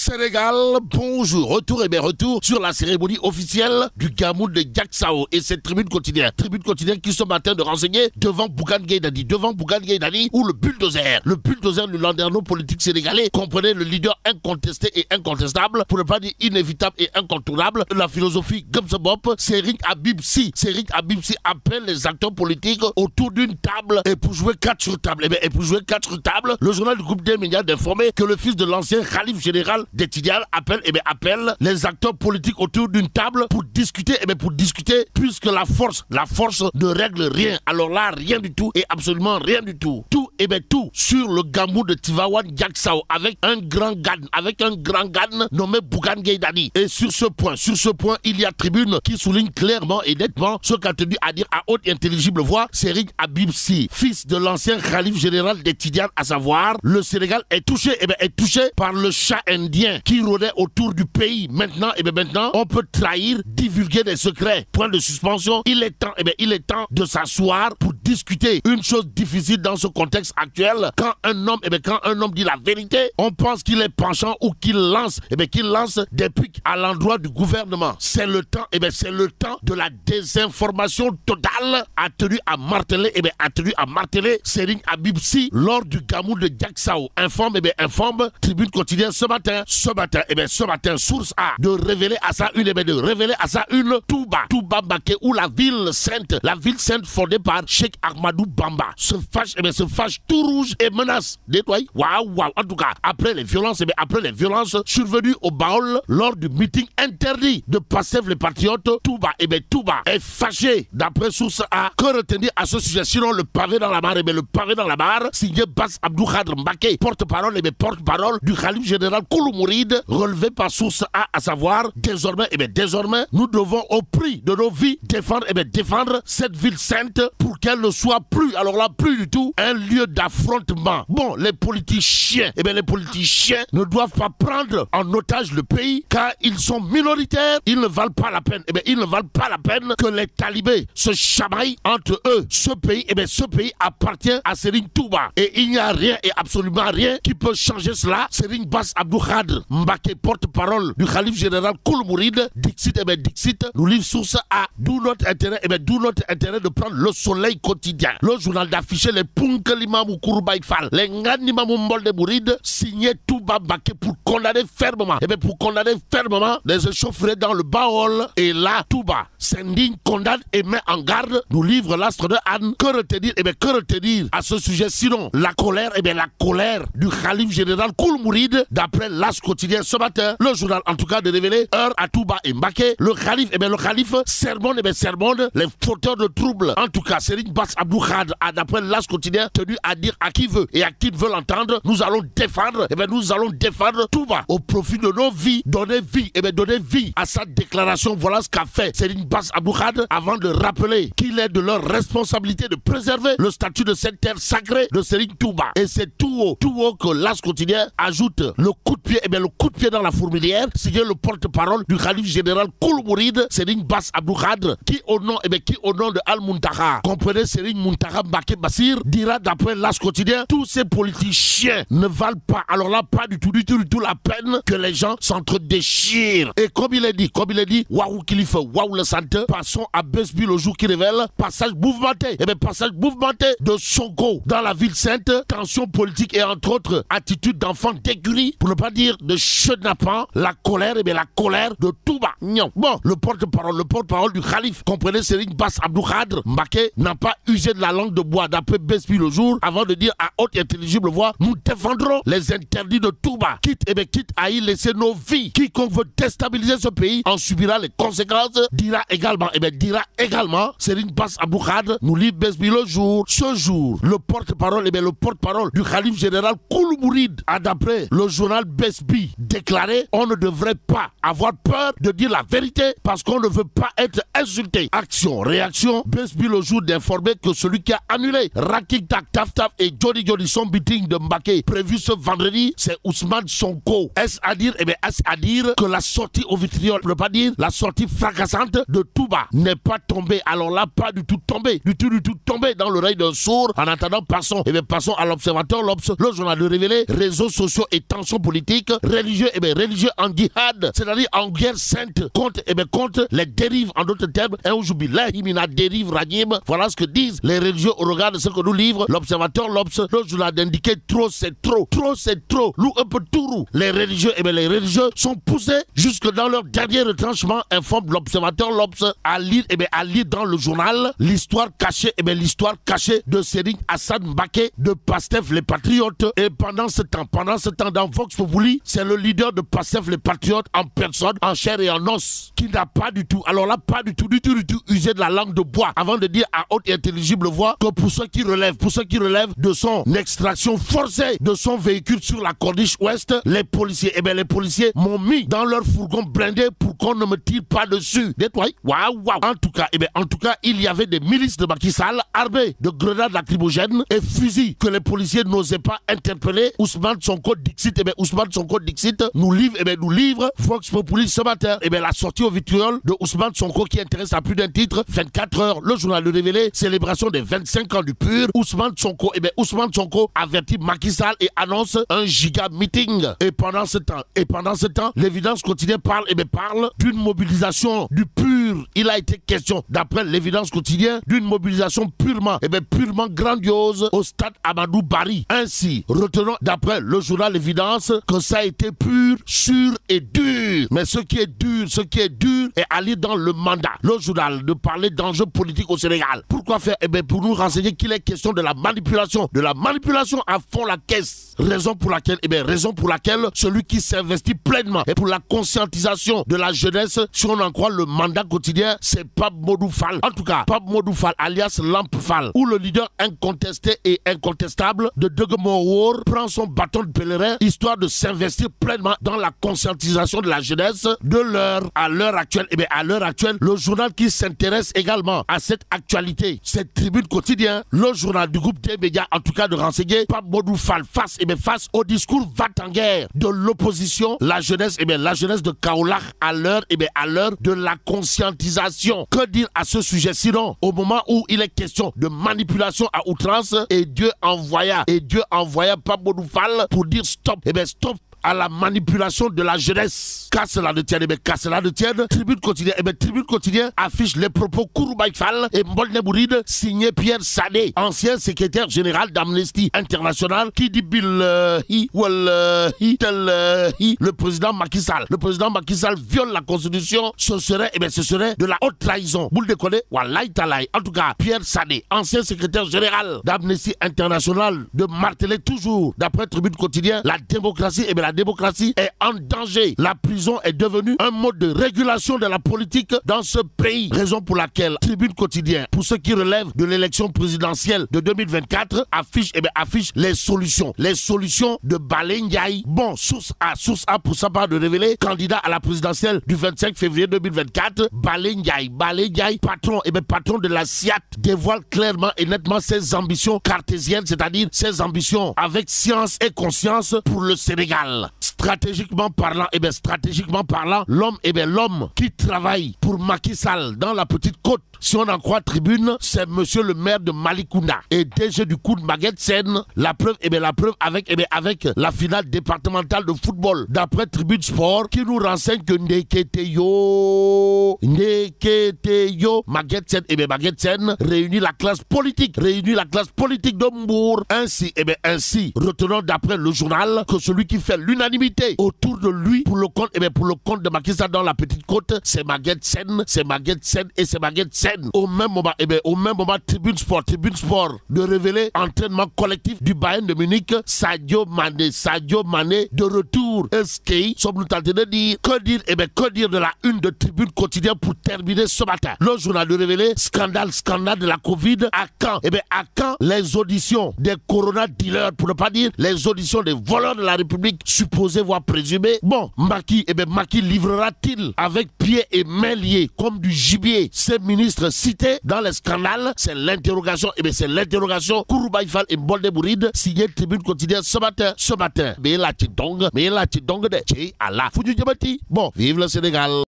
Sénégal, bonjour. Retour sur la cérémonie officielle du Gamou de Diacksao et cette tribune quotidienne qui ce matin de renseigner devant Bougane Gueye Dany ou le bulldozer du landerneau politique sénégalais comprenait le leader incontesté et incontestable, pour ne pas dire inévitable et incontournable, la philosophie Gumsebop. Serigne Habib Sy appelle les acteurs politiques autour d'une table et pour jouer 4 sur table. Le journal du groupe des médias d'informer que le fils de l'ancien Khalif général des Tidianes appelle les acteurs politiques autour d'une table pour discuter, puisque la force ne règle rien. Alors là, rien du tout et absolument rien du tout. Tout sur le Gamou de Tivaouane Diacksao avec un grand gan nommé Bougane Gueye Dany. Et sur ce point, il y a tribune qui souligne clairement et nettement ce qu'a tenu à dire à haute et intelligible voix Serigne Habib Sy, fils de l'ancien Khalif général des Tidianes, à savoir le Sénégal est touché par le chat indien qui rôdait autour du pays. Maintenant, on peut trahir, divulguer des secrets. Point de suspension. Il est temps de s'asseoir pour discuter. Une chose difficile dans ce contexte actuel, quand un homme dit la vérité, on pense qu'il est penchant ou qu'il lance des pics à l'endroit du gouvernement. C'est le temps de la désinformation totale, a tenu à marteler Serigne Habib Sy lors du Gamou de Diacksao. Informe tribune quotidienne ce matin, source A, de révéler à sa une Touba Mbaké, où la ville sainte fondée par Cheikh Ahmadou Bamba se fâche tout rouge et menace d'étoiler. Waouh. En tout cas, après les violences survenues au Baol lors du meeting interdit de Pastef les patriotes, Touba est fâché. D'après source A, que retenir à ce sujet, sinon le pavé dans la barre, signé Bass Abdou Khadre Mbaké, porte-parole du Khalif général Koulou Mouride, relevé par source A, à savoir désormais, nous devons au prix de nos vies défendre cette ville sainte pour qu'elle ne soit plus, alors là plus du tout, un lieu d'affrontement. Bon, les politiciens ne doivent pas prendre en otage le pays car ils sont minoritaires, ils ne valent pas la peine. Que les talibés se chamaillent entre eux. Ce pays appartient à Serigne Touba et il n'y a rien et absolument rien qui peut changer cela. Serigne Bass Abdou Khadre Mbaké, porte-parole du Khalif général Koulou Mouride, Dixit, nous livre source A. D'où notre intérêt de prendre le Soleil quotidien. Le journal d'afficher les Punkalimamou Kouroubaï Fall, les Nganimamou Mbolde Mouride, signé Touba Mbaké pour condamner fermement les échauffourées dans le Baol. Et là, Touba s'indigne, condamne et met en garde, nous livre l'astre de Anne. Que retenir à ce sujet, sinon la colère du Khalif général Koulou Mouride, d'après l'As quotidien ce matin. Le journal en tout cas de révéler heure à Touba et Mbaké, le Khalif sermonne les fauteurs de troubles. En tout cas, Serigne Bass Abdou Khadre a, d'après l'As quotidien, tenu à dire à qui veut et à qui veut l'entendre, nous allons défendre Touba au profit de nos vies, donner vie à sa déclaration. Voilà ce qu'a fait Serigne Bass Abdou Khadre avant de rappeler qu'il est de leur responsabilité de préserver le statut de cette terre sacrée de Serigne Touba. Et c'est tout haut que l'As quotidien ajoute le coup de pied dans la fourmilière, signé le porte-parole du Khalif général Koulou Mouride, Serigne Bass Abdou Khadre, qui au nom de Al-Muntaha, comprenez Serigne Muntaha Mbaké Bassir, dira d'après l'As quotidien, tous ces politiciens ne valent pas, alors là pas du tout la peine que les gens s'entre-déchirent. Et comme il est dit, waouh Kilifa, waouh le santé, passons à Besbi le jour qui révèle passage mouvementé de Sonko dans la ville sainte, tension politique et entre autres attitude d'enfant d'écurie, pour ne pas dire de chenapan, la colère de Touba. Bon, le porte-parole du Khalif, comprenez Serigne Bass Abdou Khadre Mbaké, n'a pas usé de la langue de bois d'après Besbi le jour avant de dire à haute et intelligible voix, nous défendrons les interdits de Touba, quitte à y laisser nos vies. Quiconque veut déstabiliser ce pays en subira les conséquences, dira également Serigne Bass Abdou Khadre, nous lit Besbi le jour. Ce jour, le porte-parole du Khalif général Koulou Mouride a, d'après le journal Besbi, déclaré: on ne devrait pas avoir peur de dire la vérité parce qu'on ne veut pas être insulté. Action, réaction, Besbi le jour d'informer que celui qui a annulé Raking Tak Taf et Johnny son meeting de Mbaké prévu ce vendredi, c'est Ousmane Sonko. Est-ce à dire que la sortie au vitriol, pour ne pas dire la sortie fracassante de Touba, n'est pas tombée, alors là pas du tout tombée dans l'oreille d'un sourd. En attendant, passons à l'observateur, le journal de révéler réseaux sociaux et tensions politiques, religieux, religieux en djihad, c'est-à-dire en guerre sainte contre, contre les dérives, en d'autres termes, dérive ragim. Voilà ce que disent les religieux au regard de ce que nous livre l'observateur L'Obs. Le journal d'indiquer trop c'est trop, trop c'est trop, lou un peu tout roux. Les religieux, les religieux sont poussés jusque dans leur dernier retranchement, informe l'observateur L'Obs, à lire, à lire dans le journal l'histoire cachée, l'histoire cachée de Serigne Hassan Mbacké de Pastef les Patriotes. Et pendant ce temps dans Vox Populi, c'est le leader de Pastef les Patriotes en personne, en chair et en os, qui n'a pas du tout, alors là pas du tout usé de la langue de bois avant de dire à haute et intelligible voix que pour ceux qui relèvent de son extraction forcée de son véhicule sur la corniche ouest, les policiers, les policiers m'ont mis dans leur fourgon blindé pour qu'on ne me tire pas dessus. Waouh. En tout cas, il y avait des milices de Macky Sall armés de grenades lacrymogènes et fusils que les policiers n'osaient pas interpeller. Ousmane Sonko Dixit, Ousmane Sonko Dixit nous livre Vox Populi ce matin. La sortie au vitriol de Ousmane Sonko qui intéresse à plus d'un titre, 24 heures, le journal Le Révélé, célébration des 25 ans du PUR. Ousmane Sonko avertit Macky Sall et annonce un giga meeting. Et pendant ce temps, l'évidence quotidienne parle d'une mobilisation du PUR. Il a été question, d'après l'évidence quotidienne, d'une mobilisation purement grandiose au stade Amadou Barry. Ainsi, retenons d'après le journal L'évidence que ça a été pur, sûr et dur. Mais ce qui est dur est à lire dans le mandat. Le journal de parler d'enjeux politiques au Sénégal. Pourquoi faire? Pour nous renseigner qu'il est question de la manipulation à fond la caisse. Raison pour laquelle celui qui s'investit pleinement et pour la conscientisation de la jeunesse, si on en croit le mandat quotidien, c'est Pape Modou Fall. En tout cas, Pape Modou Fall alias Lamp Fall, où le leader incontesté et incontestable de Degemoro prend son bâton de pèlerin histoire de s'investir pleinement dans la conscientisation de la jeunesse de l'heure. À l'heure actuelle, le journal qui s'intéresse également à cette actualité, cette tribune quotidienne, le journal du groupe des médias, en tout cas de renseigner Pape Modou Fall face au discours va-t-en-guerre de l'opposition, la jeunesse de Kaolack à l'heure de la conscientisation. Que dire à ce sujet sinon au moment où il est question de manipulation à outrance et Dieu envoya Pape Modou Fall pour dire stop, stop à la manipulation de la jeunesse. Qu'à cela ne tienne, Tribune quotidienne affiche les propos Kouroubaï Fall et Mbolne Bouride, signé Pierre Sané, ancien secrétaire général d'Amnesty International, qui dit billahi wallahi tallahi, le président Macky Sall. Le président Macky Sall viole la constitution, ce serait de la haute trahison. Boule de connaît, wallahi tallahi. En tout cas, Pierre Sané, ancien secrétaire général d'Amnesty International, de marteler toujours, d'après Tribune quotidienne, la démocratie, la démocratie est en danger. La prison est devenue un mode de régulation de la politique dans ce pays. Raison pour laquelle Tribune quotidienne, pour ceux qui relèvent de l'élection présidentielle de 2024, affiche les solutions. Les solutions de Balé Ndiaye. Bon, source A pour sa part de révéler, candidat à la présidentielle du 25 février 2024, Balé Ndiaye, patron de la SIAT, dévoile clairement et nettement ses ambitions cartésiennes, c'est-à-dire ses ambitions avec science et conscience pour le Sénégal. Stratégiquement parlant, l'homme qui travaille pour Macky Sall dans la Petite Côte, si on en croit Tribune, c'est monsieur le maire de Malikounda et DG du coup de Maguette Sen. La preuve avec la finale départementale de football. D'après Tribune Sport, qui nous renseigne que Ndeketeyo, Maguette Sen réunit la classe politique de Mbour. Ainsi, retenons d'après le journal que celui qui fait l'unanimité autour de lui pour le compte de Macky Sall dans la Petite Côte, c'est Maguette Sen. Au même moment, Tribune Sport de révéler entraînement collectif du Bayern de Munich, Sadio Mané de retour. Sommes-nous tentés de dire, que dire de la une de Tribune quotidien pour terminer ce matin. Le journal de révéler scandale de la Covid. À quand les auditions des corona dealers, pour ne pas dire les auditions des voleurs de la République supposés voire présumés. Bon, Macky livrera-t-il avec pieds et mains liés comme du gibier ces ministres cités dans les scandales? C'est l'interrogation Kouroubaï Fall et Mbolne Bouride, signé Tribune quotidienne ce matin. Mais là, tu dong de Allah. Bon, vive le Sénégal.